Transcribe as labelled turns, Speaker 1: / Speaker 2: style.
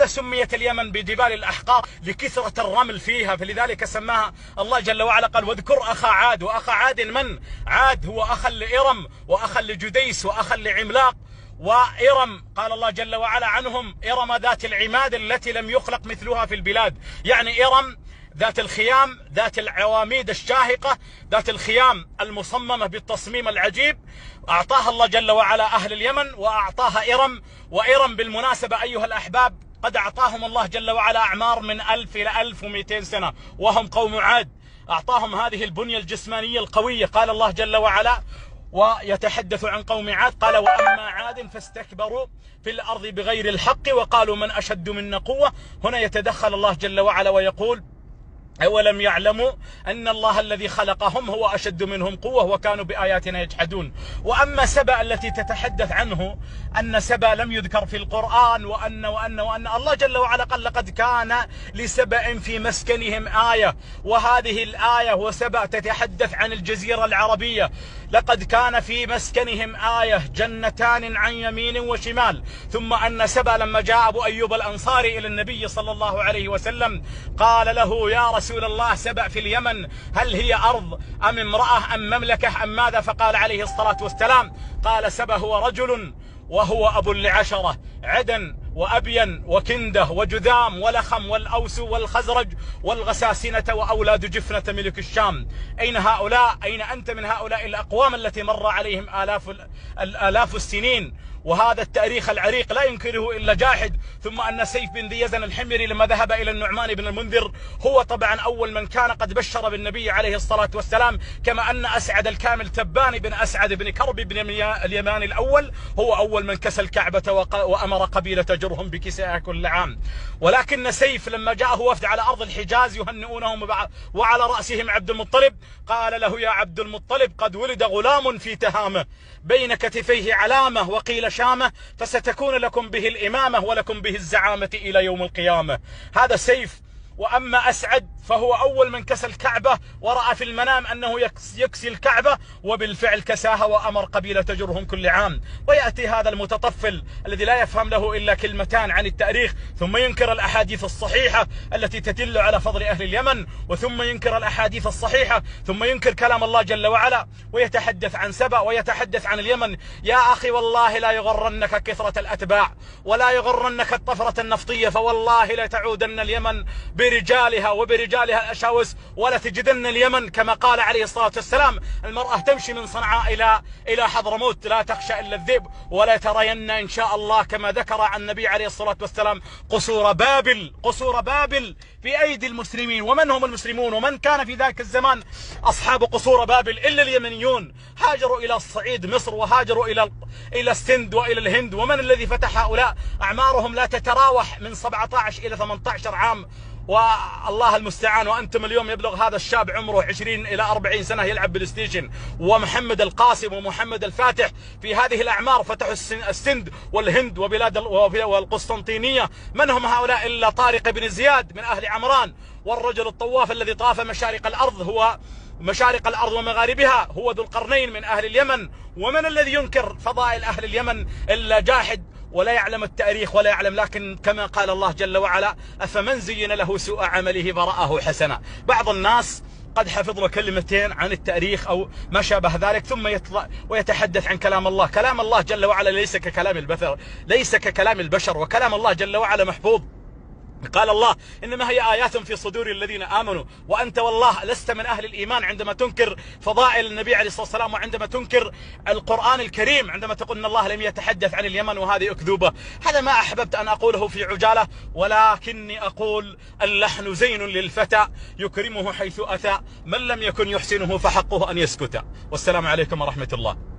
Speaker 1: لماذا سميت اليمن بجبال الأحقار؟ لكثرة الرمل فيها، فلذلك سماها الله جل وعلا. قال واذكر أخا عاد. وأخا عاد من؟ عاد هو أخا لإرم وأخا لجديس وأخا لعملاق. وإرم قال الله جل وعلا عنهم إرم ذات العماد التي لم يخلق مثلها في البلاد، يعني إرم ذات الخيام، ذات العواميد الشاهقة، ذات الخيام المصممة بالتصميم العجيب، أعطاها الله جل وعلا أهل اليمن وأعطاها إرم. وإرم بالمناسبة أيها الأحباب قد أعطاهم الله جل وعلا أعمار من 1000 إلى 1200 سنة، وهم قوم عاد. أعطاهم هذه البنية الجسمانية القوية. قال الله جل وعلا ويتحدث عن قوم عاد قال وأما عاد فاستكبروا في الأرض بغير الحق وقالوا من أشد منا قوة. هنا يتدخل الله جل وعلا ويقول أولم يعلموا أن الله الذي خلقهم هو أشد منهم قوة وكانوا بآياتنا يجحدون. وأما سبأ التي تتحدث عنه أن سبأ لم يذكر في القرآن وأن الله جل وعلا قال لقد كان لسبأ في مسكنهم آية. وهذه الآية وسبأ تتحدث عن الجزيرة العربية. لقد كان في مسكنهم آية جنتان عن يمين وشمال. ثم أن سبأ لما جاء أبو أيوب الأنصاري إلى النبي صلى الله عليه وسلم قال له يا رسول الله سبأ في اليمن هل هي أرض أم امرأة أم مملكة أم ماذا؟ فقال عليه الصلاة والسلام قال سبأ هو رجل وهو أب لعشرة، عدن وأبين وكندة وجذام ولخم والأوس والخزرج والغساسنة وأولاد جفنة ملك الشام. أين هؤلاء؟ أين أنت من هؤلاء الأقوام التي مر عليهم آلاف السنين؟ وهذا التاريخ العريق لا ينكره إلا جاحد. ثم أن سيف بن ذي يزن الحميري لما ذهب إلى النعمان بن المنذر هو طبعا أول من كان قد بشر بالنبي عليه الصلاة والسلام، كما أن أسعد الكامل تباني بن أسعد بن كرب بن اليمان الأول هو أول من كسى الكعبة وأمر قبيلة جرهم بكسائها كل عام. ولكن سيف لما جاءه وفد على أرض الحجاز يهنئونهم وعلى رأسهم عبد المطلب قال له يا عبد المطلب قد ولد غلام في تهامه بين كتفيه علامة وقيل شامة فستكون لكم به الإمامة ولكم به الزعامة إلى يوم القيامة. هذا سيف. وأما أسعد فهو أول من كسى الكعبة ورأى في المنام أنه يكسي الكعبة وبالفعل كساها وأمر قبيلة جرهم كل عام. ويأتي هذا المتطفل الذي لا يفهم له إلا كلمتان عن التاريخ ثم ينكر الأحاديث الصحيحة التي تدل على فضل أهل اليمن، وثم ينكر الأحاديث الصحيحة، ثم ينكر كلام الله جل وعلا ويتحدث عن سبأ ويتحدث عن اليمن. يا أخي والله لا يغرنك كثرة الأتباع ولا يغرنك الطفرة النفطية، فوالله لا تعودن اليمن برجالها وبرجالها الأشاوس ولا تجدن اليمن كما قال عليه الصلاة والسلام المرأة تمشي من صنعاء إلى حضرموت لا تخشى إلا الذئب ولا ترين إن شاء الله كما ذكر عن النبي عليه الصلاة والسلام قصور بابل في أيدي المسلمين. ومن هم المسلمون ومن كان في ذاك الزمان أصحاب قصور بابل إلا اليمنيون؟ هاجروا إلى الصعيد مصر وهاجروا إلى السند وإلى الهند. ومن الذي فتح هؤلاء؟ أعمارهم لا تتراوح من 17 إلى 18 عام والله المستعان. وأنتم اليوم يبلغ هذا الشاب عمره 20 إلى 40 سنة يلعب بلاي ستيشن. ومحمد القاسم ومحمد الفاتح في هذه الأعمار فتحوا السند والهند وبلاد والقسطنطينية. من هم هؤلاء إلا طارق بن زياد من أهل عمران، والرجل الطواف الذي طاف مشارق الأرض ومغاربها هو ذو القرنين من أهل اليمن. ومن الذي ينكر فضائل أهل اليمن إلا جاحد ولا يعلم التاريخ ولا يعلم. لكن كما قال الله جل وعلا أفمن زين له سوء عمله فرآه حسنا. بعض الناس قد حفظ له كلمتين عن التاريخ أو ما شابه ذلك ثم يطلع ويتحدث عن كلام الله. كلام الله جل وعلا ليس ككلام البشر وكلام الله جل وعلا محفوظ. قال الله إنما هي آيات في صدور الذين آمنوا. وأنت والله لست من أهل الإيمان عندما تنكر فضائل النبي عليه الصلاة والسلام وعندما تنكر القرآن الكريم عندما تقول إن الله لم يتحدث عن اليمن وهذه أكذوبة. هذا ما أحببت أن أقوله في عجالة، ولكني أقول اللحن زين للفتى يكرمه حيث أتى، من لم يكن يحسنه فحقه أن يسكت. والسلام عليكم ورحمة الله.